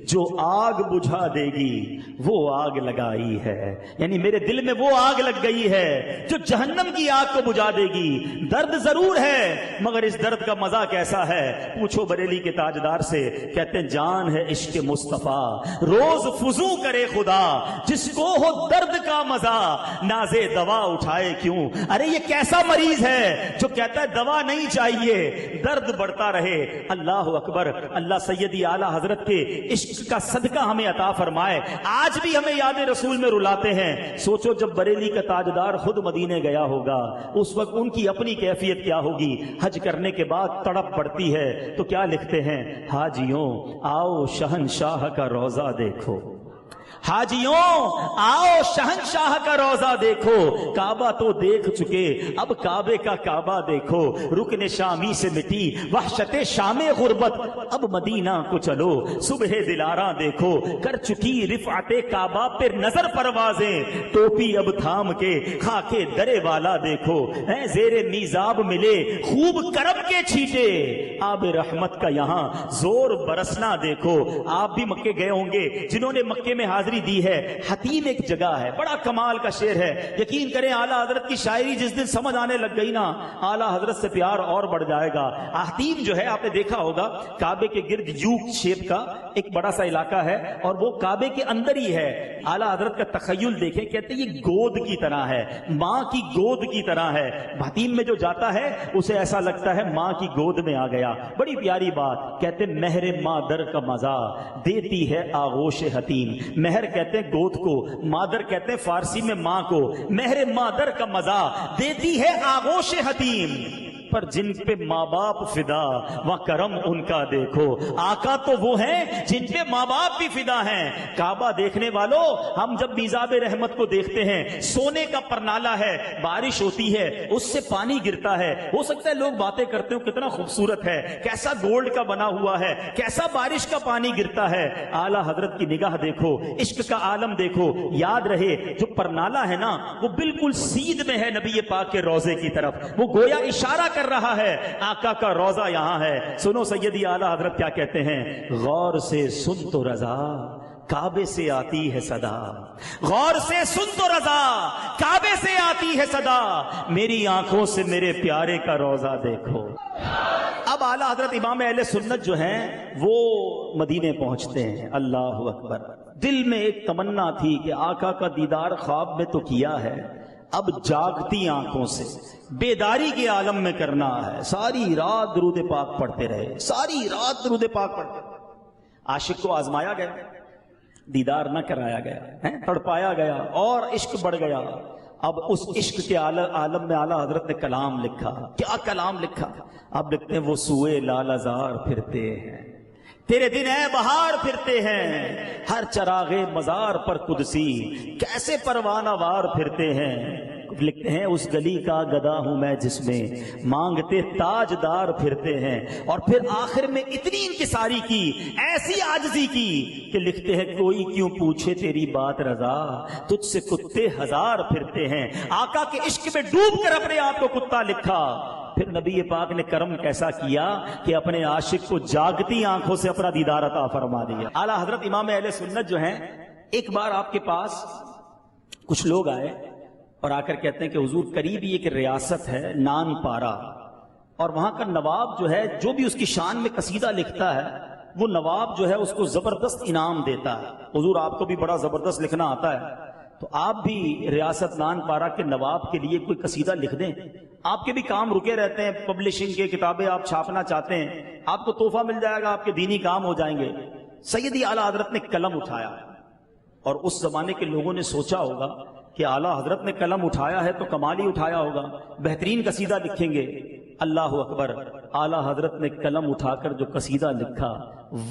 جو آگ بجھا دے گی وہ آگ لگائی ہے۔ یعنی میرے دل میں وہ آگ لگ گئی ہے جو جہنم کی آگ کو بجھا دے گی۔ درد ضرور ہے مگر اس درد کا مزہ کیسا ہے؟ پوچھو بریلی کے تاجدار سے، کہتے ہیں جان ہے عشق مصطفیٰ روز فضو کرے خدا، جس کو ہو درد کا مزہ نازے دوا اٹھائے کیوں۔ ارے یہ کیسا مریض ہے جو کہتا ہے دوا نہیں چاہیے، درد بڑھتا رہے۔ اللہ اکبر، اللہ سیدی اعلیٰ حضرت کے عشق کا صدقہ ہمیں عطا فرمائے۔ آج بھی ہمیں یاد رسول میں رلاتے ہیں۔ سوچو جب بریلی کا تاجدار خود مدینے گیا ہوگا، اس وقت ان کی اپنی کیفیت کیا ہوگی۔ حج کرنے کے بعد تڑپ پڑتی ہے تو کیا لکھتے ہیں، حاجیوں آؤ شہنشاہ کا روضہ دیکھو، حاجیوں آؤ شہنشاہ کا روزہ دیکھو، کعبہ تو دیکھ چکے اب کعبے کا کعبہ دیکھو، رکن شامی سے مٹی وحشت شام غربت، اب مدینہ کو چلو صبح دلاراں دیکھو، کر چکی رفعت کعبہ پہ نظر پروازیں، ٹوپی اب تھام کے خاکے درے والا دیکھو، اے زیر میزاب ملے خوب کرم کے چھیٹے، آب رحمت کا یہاں زور برسنا دیکھو۔ آپ بھی مکے گئے ہوں گے، جنہوں نے مکے میں حاضری دی ہے، حتیم ایک جگہ ہے، بڑا کمال کا شعر ہے، یقین کریں اعلیٰ حضرت کی شاعری جس دن سمجھ آنے لگ گئی نا، اعلیٰ حضرت سے پیار اور بڑھ جائے گا۔ حتیم جو ہے آپ نے دیکھا ہوگا کعبے کے گرد یو شیپ کا ایک بڑا سا علاقہ ہے اور وہ کعبے کے اندر ہی ہے۔ اعلیٰ حضرت کا تخیل دیکھیں، کہتے ہیں یہ گود کی طرح ہے، ماں کی گود کی طرح ہے، حتیم میں جو جاتا ہے اسے ایسا لگتا ہے ماں کی گود میں آ گیا۔ بڑی پیاری بات، کہتے مہر مادر کا مزہ دیتی ہے آغوش حتیم، مہر کہتے ہیں گود کو، مادر کہتے ہیں فارسی میں ماں کو، مہر مادر کا مزہ دیتی ہے آغوش حتیم، پر جن پہ ماں باپ فدا وہ کرم ان کا دیکھو۔ آقا تو وہ ہیں جن پہ ماں باپ بھی فدا ہیں۔ کعبہ دیکھنے والوں، ہم جب میزاب رحمت کو دیکھتے ہیں، سونے کا پرنالہ ہے، بارش ہوتی ہے اس سے پانی گرتا ہے، ہو سکتا ہے لوگ باتیں کرتے ہو کتنا خوبصورت ہے، کیسا گولڈ کا بنا ہوا ہے، کیسا بارش کا پانی گرتا ہے۔ اعلیٰ حضرت کی نگاہ دیکھو، عشق کا عالم دیکھو، یاد رہے جو پرنالہ ہے نا وہ بالکل سیدھ میں ہے نبی پاک کے روزے کی طرف، وہ گویا اشارہ کر رہا ہے آقا کا روزہ یہاں ہے۔ سنو سیدی اعلیٰ حضرت کیا کہتے ہیں، غور سے سن تو رضا کعبے سے آتی ہے صدا، غور سے سن تو رضا کعبے سے آتی ہے صدا، میری آنکھوں سے میرے پیارے کا روزہ دیکھو۔ اب اعلیٰ حضرت امام اہل سنت جو ہیں وہ مدینے پہنچتے ہیں، اللہ اکبر، دل میں ایک تمنا تھی کہ آقا کا دیدار خواب میں تو کیا ہے، اب جاگتی آنکھوں سے بیداری کے عالم میں کرنا ہے۔ ساری رات درود پاک پڑھتے رہے، ساری رات درود پاک پڑھتے رہے۔ عاشق کو آزمایا گیا، دیدار نہ کرایا گیا، تڑپایا گیا اور عشق بڑھ گیا۔ اب اس عشق کے عالم میں اعلیٰ حضرت نے کلام لکھا۔ کیا کلام لکھا؟ اب لکھتے ہیں وہ سوئے لال ازار پھرتے ہیں، تیرے دن اے بہار پھرتے ہیں، ہر چراغ مزار پر قدسی کیسے پروانہ وار پھرتے ہیں۔ لکھتے ہیں اس گلی کا گدا ہوں میں جس میں مانگتے تاجدار پھرتے ہیں، اور پھر آخر میں اتنی انکساری کی، ایسی عاجزی کی کہ لکھتے ہیں کوئی کیوں پوچھے تیری بات رضا تجھ سے کتے ہزار پھرتے ہیں۔ آقا کے عشق میں ڈوب کر اپنے آپ کو کتا لکھا۔ پھر نبی پاک نے کرم کیسا کیا کہ اپنے عاشق کو جاگتی آنکھوں سے اپنا دیدار عطا فرما دیا۔ اعلیٰ حضرت امام اہل سنت جو ہیں، ایک بار آپ کے پاس کچھ لوگ آئے اور آ کر کہتے ہیں کہ حضور قریب ہی ایک ریاست ہے نان پارا، اور وہاں کا نواب جو ہے جو بھی اس کی شان میں قصیدہ لکھتا ہے وہ نواب جو ہے اس کو زبردست انعام دیتا ہے۔ حضور آپ کو بھی بڑا زبردست لکھنا آتا ہے، تو آپ بھی ریاست نان پارا کے نواب کے لیے کوئی قصیدہ لکھ دیں۔ آپ کے بھی کام رکے رہتے ہیں، پبلشنگ کے کتابیں آپ چھاپنا چاہتے ہیں، آپ کو تحفہ مل جائے گا، آپ کے دینی کام ہو جائیں گے۔ سیدی اعلیٰ حضرت نے قلم اٹھایا، اور اس زمانے کے لوگوں نے سوچا ہوگا کہ اعلیٰ حضرت نے قلم اٹھایا ہے تو کمال ہی اٹھایا ہوگا، بہترین قصیدہ لکھیں گے۔ اللہ اکبر، اعلیٰ حضرت نے قلم اٹھا کر جو قصیدہ لکھا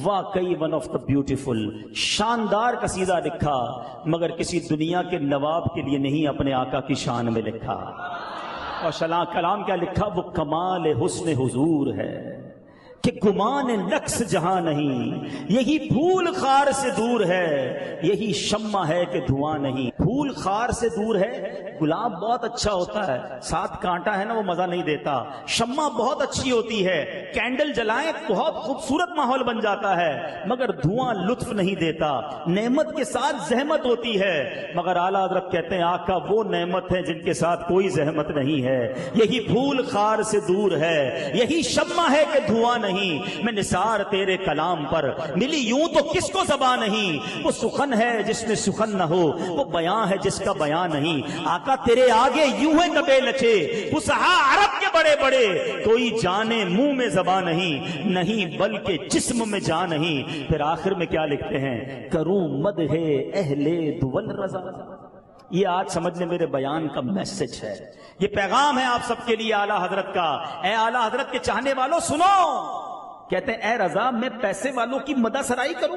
واقعی ون آف دا بیوٹیفل، شاندار قصیدہ لکھا، مگر کسی دنیا کے نواب کے لیے نہیں، اپنے آقا کی شان میں لکھا۔ اور کلام کیا لکھا؟ وہ کمال حسن حضور ہے کہ گمان نقص جہاں نہیں، یہی پھول خار سے دور ہے، یہی شمع ہے کہ دھواں نہیں۔ پھول خار سے دور ہے، گلاب بہت اچھا ہوتا ہے، ساتھ کانٹا ہے نا وہ مزہ نہیں دیتا، شمع بہت اچھی ہوتی ہے، کینڈل جلائیں بہت خوبصورت ماحول بن جاتا ہے، مگر دھواں لطف نہیں دیتا، نعمت کے ساتھ زحمت ہوتی ہے، مگر اعلیٰ حضرت کہتے ہیں آقا وہ نعمت ہے جن کے ساتھ کوئی زحمت نہیں ہے، یہی پھول خار سے دور ہے، یہی شمع ہے کہ دھواں نہیں۔ میں نثار تیرے کلام پر ملی یوں تو کس کو زبان نہیں، وہ سخن ہے جس میں سخن نہ ہو، وہ بیان ہے جس کا بیان نہیں۔ آقا تیرے آگے یوں ہے نبے لچے، فصحا عرب کے بڑے بڑے، کوئی جانے منہ میں زبان نہیں بلکہ جسم میں جان نہیں۔ پھر آخر میں کیا لکھتے ہیں؟ کروں مدح اہل دول رضا۔ یہ آج سمجھ لیں میرے بیان کا میسج ہے، یہ پیغام ہے آپ سب کے لیے اعلیٰ حضرت کا۔ اے اعلیٰ حضرت کے چاہنے والوں سنو، کہتے ہیں اے رضا میں پیسے والوں کی مدح سرائی کروں؟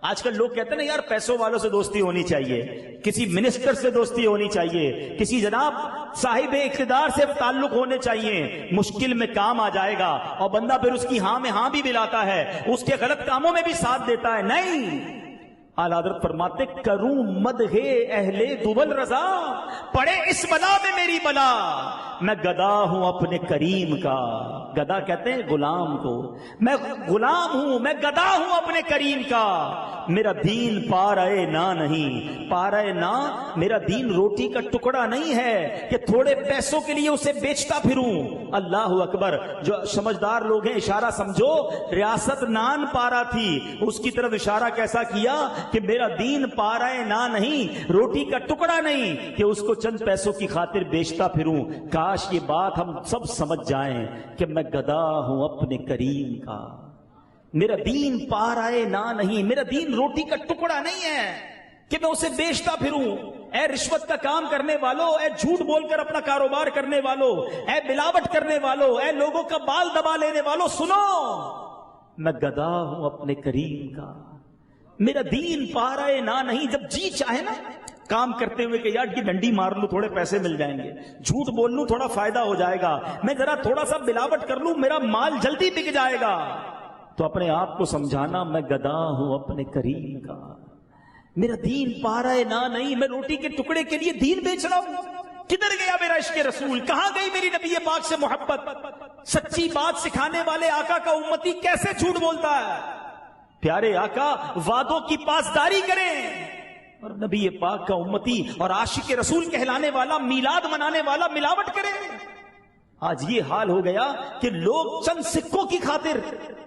آج کل لوگ کہتے ہیں نا یار پیسوں والوں سے دوستی ہونی چاہیے، کسی منسٹر سے دوستی ہونی چاہیے، کسی جناب صاحب اقتدار سے تعلق ہونے چاہیے، مشکل میں کام آ جائے گا اور بندہ پھر اس کی ہاں میں ہاں بھی ملاتا ہے، اس کے غلط کاموں میں بھی ساتھ دیتا ہے۔ نہیں، اعلیٰ حضرت فرماتے کروں مدح اہل دول رضا، پڑے اس بلا میں میری بلا، میں گدا ہوں اپنے کریم کا۔ گدا کہتے ہیں غلام کو، میں غلام ہوں، میں گدا ہوں اپنے کریم کا۔ میرا دین پارے نہ نہیں، پارے نہ، میرا دین روٹی کا ٹکڑا نہیں ہے کہ تھوڑے پیسوں کے لیے اسے بیچتا پھروں۔ اللہ اکبر، جو سمجھدار لوگ ہیں اشارہ سمجھو، ریاست نان پارا تھی، اس کی طرف اشارہ کیسا کیا کہ میرا دین پارے نہ نہیں، روٹی کا ٹکڑا نہیں کہ اس کو چند پیسوں کی خاطر بیچتا پھروں۔ کاش یہ بات ہم سب سمجھ جائیں کہ میں گدا ہوں اپنے کریم کا، میرا دین پارے نہ نہیں، میرا دین روٹی کا ٹکڑا نہیں ہے کہ میں اسے بیچتا پھروں۔ اے رشوت کا کام کرنے والوں، اے جھوٹ بول کر اپنا کاروبار کرنے والوں، اے ملاوٹ کرنے والوں، اے لوگوں کا بال دبا لینے والوں، سنو، میں گدا ہوں اپنے کریم کا، میرا دین پارے نہ نہیں۔ جب جی چاہے نا کام کرتے ہوئے کہ یار کی ڈنڈی مار لوں تھوڑے پیسے مل جائیں گے، جھوٹ بول لوں تھوڑا فائدہ ہو جائے گا، میں ذرا تھوڑا سا ملاوٹ کر لوں میرا مال جلدی بک جائے گا، تو اپنے آپ کو سمجھانا میں گدا ہوں اپنے کریم کا، میرا دین پارے نہ نہیں، میں روٹی کے ٹکڑے کے لیے دین بیچ رہا ہوں۔ کدھر گیا میرا عشق رسول؟ کہاں گئی میری نبی پاک سے محبت؟ سچی بات سکھانے والے آقا کا امتی کیسے جھوٹ بولتا ہے؟ پیارے آقا وعدوں کی پاسداری کریں، اور نبی پاک کا امتی اور عاشق رسول کہلانے والا، میلاد منانے والا ملاوٹ کرے۔ آج یہ حال ہو گیا کہ لوگ چند سکوں کی خاطر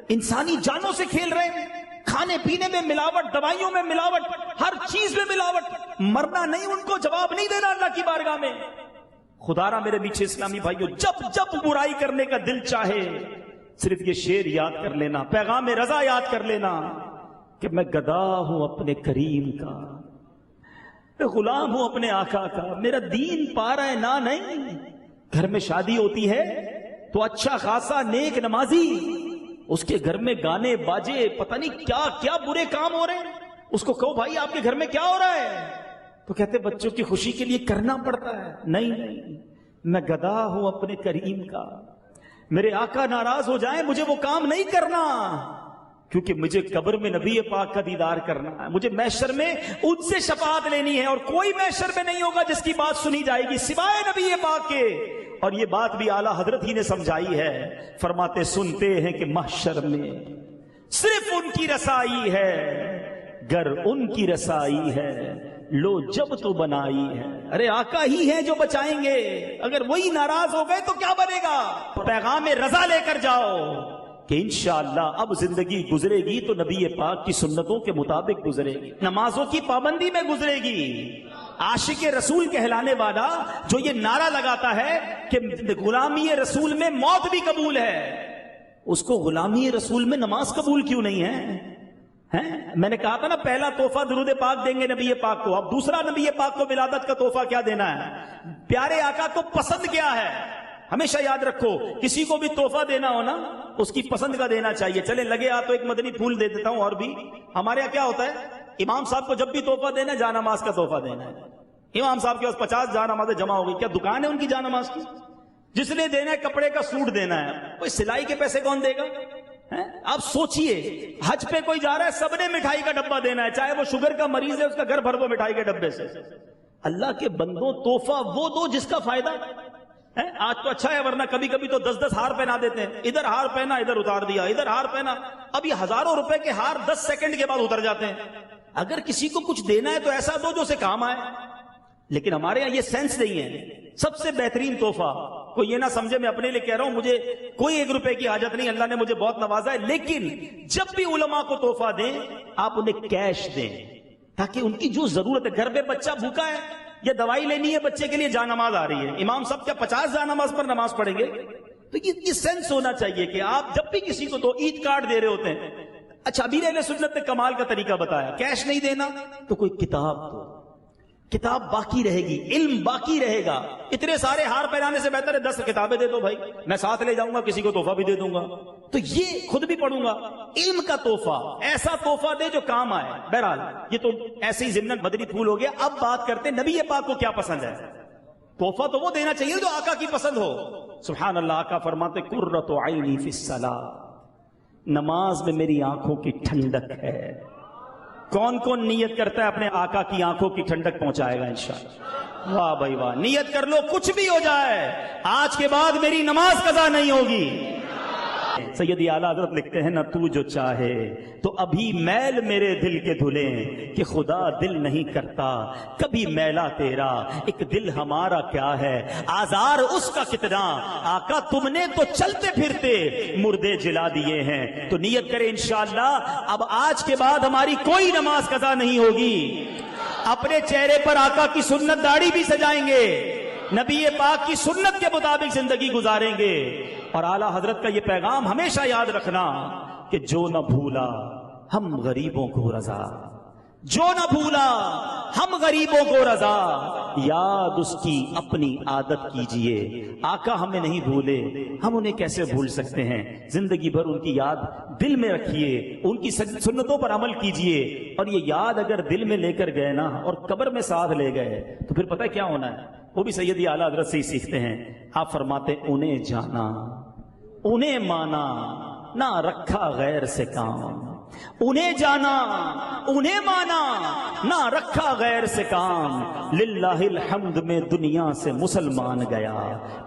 انسانی جانوں سے کھیل رہے ہیں، کھانے پینے میں ملاوٹ، دوائیوں میں ملاوٹ، ہر چیز میں ملاوٹ، مرنا نہیں، ان کو جواب نہیں دینا اللہ کی بارگاہ میں۔ خدا را میرے پیچھے اسلامی بھائیو، جب جب برائی کرنے کا دل چاہے صرف یہ شعر یاد کر لینا، پیغام رضا یاد کر لینا کہ میں گدا ہوں اپنے کریم کا، میں غلام ہوں اپنے آقا کا، میرا دین پارے نہ نہیں۔ گھر میں شادی ہوتی ہے تو اچھا خاصا نیک نمازی، اس کے گھر میں گانے باجے، پتہ نہیں کیا کیا برے کام ہو رہے ہیں، اس کو کہو بھائی آپ کے گھر میں کیا ہو رہا ہے، تو کہتے بچوں کی خوشی کے لیے کرنا پڑتا ہے۔ نہیں نہیں، میں گدا ہوں اپنے کریم کا، میرے آقا ناراض ہو جائیں مجھے وہ کام نہیں کرنا، کیونکہ مجھے قبر میں نبی پاک کا دیدار کرنا ہے، مجھے محشر میں ان سے شفاعت لینی ہے، اور کوئی محشر میں نہیں ہوگا جس کی بات سنی جائے گی سوائے نبی پاک کے۔ اور یہ بات بھی اعلیٰ حضرت ہی نے سمجھائی ہے، فرماتے سنتے ہیں کہ محشر میں صرف ان کی رسائی ہے، گر ان کی رسائی ہے لو جب تو بنائی ہے۔ ارے آقا ہی ہیں جو بچائیں گے، اگر وہی ناراض ہو گئے تو کیا بنے گا؟ پیغام رضا لے کر جاؤ کہ انشاءاللہ اب زندگی گزرے گی تو نبی پاک کی سنتوں کے مطابق گزرے گی، نمازوں کی پابندی میں گزرے گی۔ عاشق رسول کہلانے والا جو یہ نعرہ لگاتا ہے کہ غلامی رسول میں موت بھی قبول ہے، اس کو غلامی رسول میں نماز قبول کیوں نہیں ہے؟ میں نے کہا تھا نا پہلا تحفہ درود پاک دیں گے نبی پاک کو، اب دوسرا نبی پاک کو ولادت کا تحفہ کیا دینا ہے؟ پیارے آقا کو پسند کیا ہے؟ ہمیشہ یاد رکھو کسی کو بھی تحفہ دینا ہو نا اس کی پسند کا دینا چاہیے۔ چلے لگے تو ایک مدنی پھول دے دیتا ہوں، اور بھی ہمارے یہاں کیا ہوتا ہے، امام صاحب کو جب بھی تحفہ دینا ہے جا نماز کا تحفہ دینا ہے۔ امام صاحب کے پاس 50 جا نمازیں جمع ہو گئی، کیا دکان ہے ان کی جا نماز کی؟ جس نے دینا ہے کپڑے کا سوٹ دینا ہے، کوئی سلائی کے پیسے کون دے گا؟ آپ سوچئے حج پہ کوئی جا رہا ہے، سب نے مٹھائی کا ڈبہ دینا ہے، چاہے وہ شوگر کا مریض ہے اس کا گھر بھر دو مٹھائی کے ڈبے سے۔ اللہ کے بندوں تحفہ وہ دو جس کا فائدہ ہے۔ آج تو اچھا ہے، ورنہ کبھی کبھی تو 10 ہار پہنا دیتے ہیں، ادھر ہار پہنا ادھر اتار دیا، ادھر ہار پہنا، اب یہ ہزاروں روپے کے ہار 10 سیکنڈ کے بعد اتر جاتے ہیں۔ اگر کسی کو کچھ دینا ہے تو ایسا دو جو اسے کام آئے، لیکن ہمارے یہاں یہ سینس نہیں ہے۔ سب سے بہترین تحفہ، کوئی یہ نہ سمجھے میں اپنے لیے کہہ رہا ہوں، مجھے کوئی 1 روپے کی حاجت نہیں، اللہ نے مجھے بہت نوازا ہے، لیکن جب بھی علماء کو تحفہ دیں آپ انہیں کیش دیں، تاکہ ان کی جو ضرورت ہے، گھر پہ بچہ بھوکا ہے یا دوائی لینی ہے بچے کے لیے، جا نماز آ رہی ہے، امام صاحب کیا 50 جا نماز پر نماز پڑھیں گے؟ تو یہ سینس ہونا چاہیے کہ آپ جب بھی کسی کو تو عید کارڈ دے رہے ہوتے ہیں، اچھا ابھی اہل سنت نے کمال کا طریقہ بتایا، کیش نہیں دینا تو کوئی کتاب دو، کتاب باقی رہے گی، علم باقی رہے گا. اتنے سارے ہار پہنانے سے بہتر ہے 10 کتابیں دے دو بھائی، میں ساتھ لے جاؤں گا، کسی کو تحفہ بھی دے دوں گا، تو یہ خود بھی پڑھوں گا. علم کا تحفہ، ایسا تحفہ دے جو کام آئے. بہرحال یہ تو ایسے ہی ضمن مدنی پھول ہو گیا. اب بات کرتے ہیں نبی پاک کو کیا پسند ہے. تحفہ تو وہ دینا چاہیے جو آقا کی پسند ہو. سبحان اللہ. آقا فرماتے قرۃ عینی فی الصلاۃ، نماز میں میری آنکھوں کی ٹھنڈک ہے. کون کون نیت کرتا ہے اپنے آقا کی آنکھوں کی ٹھنڈک پہنچائے گا انشاءاللہ؟ واہ بھائی واہ. نیت کر لو کچھ بھی ہو جائے، آج کے بعد میری نماز قضا نہیں ہوگی. سیدی اعلیٰ حضرت لکھتے ہیں، نہ تو جو چاہے تو ابھی میل میرے دل کے دھلیں، کہ خدا دل نہیں کرتا کبھی میلا تیرا، ایک دل ہمارا کیا ہے آزار اس کا کتنا، آقا تم نے تو چلتے پھرتے مردے جلا دیے ہیں. تو نیت کرے انشاءاللہ اب آج کے بعد ہماری کوئی نماز قضا نہیں ہوگی. اپنے چہرے پر آقا کی سنت داڑھی بھی سجائیں گے، نبی پاک کی سنت کے مطابق زندگی گزاریں گے. اور اعلیٰ حضرت کا یہ پیغام ہمیشہ یاد رکھنا کہ جو نہ بھولا ہم غریبوں کو رضا، جو نہ بھولا ہم غریبوں کو رضا، یاد اس کی اپنی عادت کیجئے. آقا ہمیں نہیں بھولے، ہم انہیں کیسے بھول سکتے ہیں. زندگی بھر ان کی یاد دل میں رکھیے، ان کی سنتوں پر عمل کیجئے. اور یہ یاد اگر دل میں لے کر گئے نا اور قبر میں ساتھ لے گئے تو پھر پتہ کیا ہونا ہے. وہ بھی سیدی اعلیٰ حضرت سے ہی سیکھتے ہیں. آپ فرماتے انہیں جانا انہیں مانا نہ رکھا غیر سے کام، انہیں جانا انہیں مانا نہ رکھا غیر سے کام، للہ الحمد میں دنیا سے مسلمان گیا.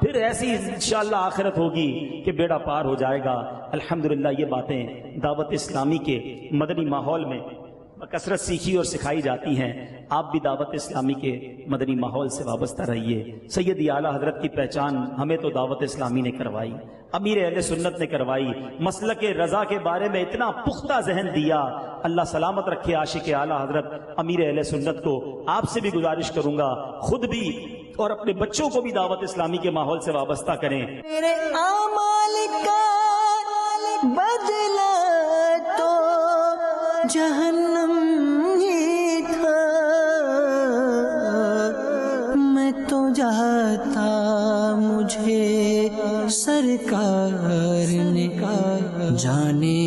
پھر ایسی انشاءاللہ آخرت ہوگی کہ بیڑا پار ہو جائے گا. الحمدللہ یہ باتیں دعوت اسلامی کے مدنی ماحول میں کثرت سیکھی اور سکھائی جاتی ہیں. آپ بھی دعوت اسلامی کے مدنی ماحول سے وابستہ رہیے. سیدی اعلیٰ حضرت کی پہچان ہمیں تو دعوت اسلامی نے کروائی، امیر اہل سنت نے کروائی. مسلک رضا کے بارے میں اتنا پختہ ذہن دیا. اللہ سلامت رکھے عاشق اعلیٰ حضرت امیر اہل سنت کو. آپ سے بھی گزارش کروں گا خود بھی اور اپنے بچوں کو بھی دعوت اسلامی کے ماحول سے وابستہ کریں. میرے اعمال کا بدلہ تو جہنم ہی تھا، میں تو جاتا مجھے سرکار نے جانے